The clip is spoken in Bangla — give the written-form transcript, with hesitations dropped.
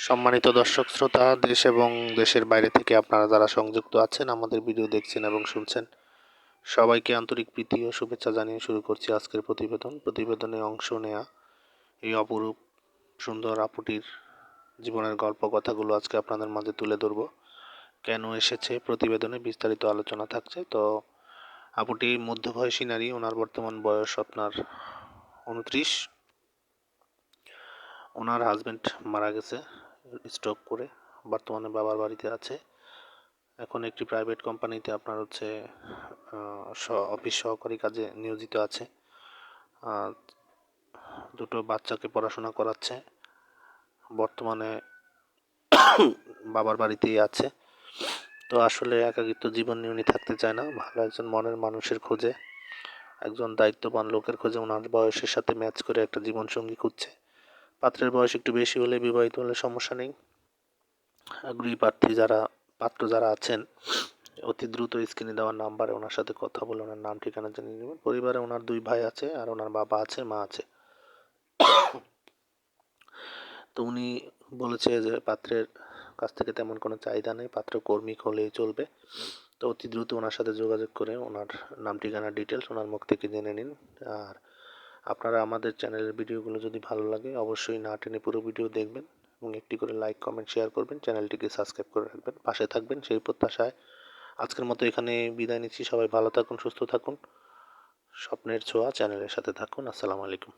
সম্মানিত দর্শক শ্রোতা, দেশ এবং দেশের বাইরে থেকে আপনারা যারা সংযুক্ত আছেন আমাদের ভিডিও দেখছেন এবং শুনছেন, সবাইকে আন্তরিক প্রীতি ও শুভেচ্ছা জানিয়ে শুরু করছি আজকের প্রতিবেদনে অংশ নেয়া এই অপরূপ সুন্দর আপুটির জীবনের গল্প কথাগুলো আজকে আপনাদের মাঝে তুলে ধরব। কেন এসেছে প্রতিবেদনে বিস্তারিত আলোচনা থাকছে। তো আপুটি মধ্যবয়সী নারী, ওনার বর্তমান বয়স আপনার 29। ওনার হাজব্যান্ড মারা গেছে স্ট্রোক করে, বর্তমানে বাবার বাড়িতে আছে। এখন একটি প্রাইভেট কোম্পানিতে আপনার হচ্ছে অফিস সহকারী কাজে নিয়োজিত আছে। দুটো বাচ্চাকে পড়াশোনা করাচ্ছে, বর্তমানে বাবার বাড়িতেই আছে। তো আসলে একাকিত্ব জীবন নিয়ে উনি থাকতে চায় না, ভালো একজন মনের মানুষের খোঁজে, একজন দায়িত্ববান লোকের খোঁজে ওনার বয়সের সাথে ম্যাচ করে একটা জীবনসঙ্গী খুঁজছে। পাত্রের বয়স একটু বেশি হলে, বিবাহিত হলে সমস্যা নেই। আগ্রহী পাত্র যারা আছেন অতি দ্রুত স্ক্রিনে দেওয়ার নাম্বারে ওনার সাথে কথা বলে ওনার নাম ঠিকানা জেনে নেবেন। পরিবারে ওনার 2 ভাই আছে আর ওনার বাবা আছে, মা আছে। তো উনি বলেছে যে পাত্রের কাছ থেকে তেমন কোনো চাহিদা নেই, পাত্র কর্মী হলেই চলবে। তো অতি দ্রুত ওনার সাথে যোগাযোগ করে ওনার নাম ঠিকানা ডিটেলস ওনার মুখ থেকে জেনে নিন। আর আপনারা আমাদের চ্যানেলের ভিডিওগুলো যদি ভালো লাগে অবশ্যই না টেনে পুরো ভিডিও দেখবেন এবং একটি করে লাইক কমেন্ট শেয়ার করবেন, চ্যানেলটিকে সাবস্ক্রাইব করে রাখবেন, পাশে থাকবেন সেই প্রত্যাশায় আজকের মতো এখানে বিদায় নিচ্ছি। সবাই ভালো থাকুন, সুস্থ থাকুন, স্বপ্নের ছোঁয়া চ্যানেলের সাথে থাকুন। আসসালামু আলাইকুম।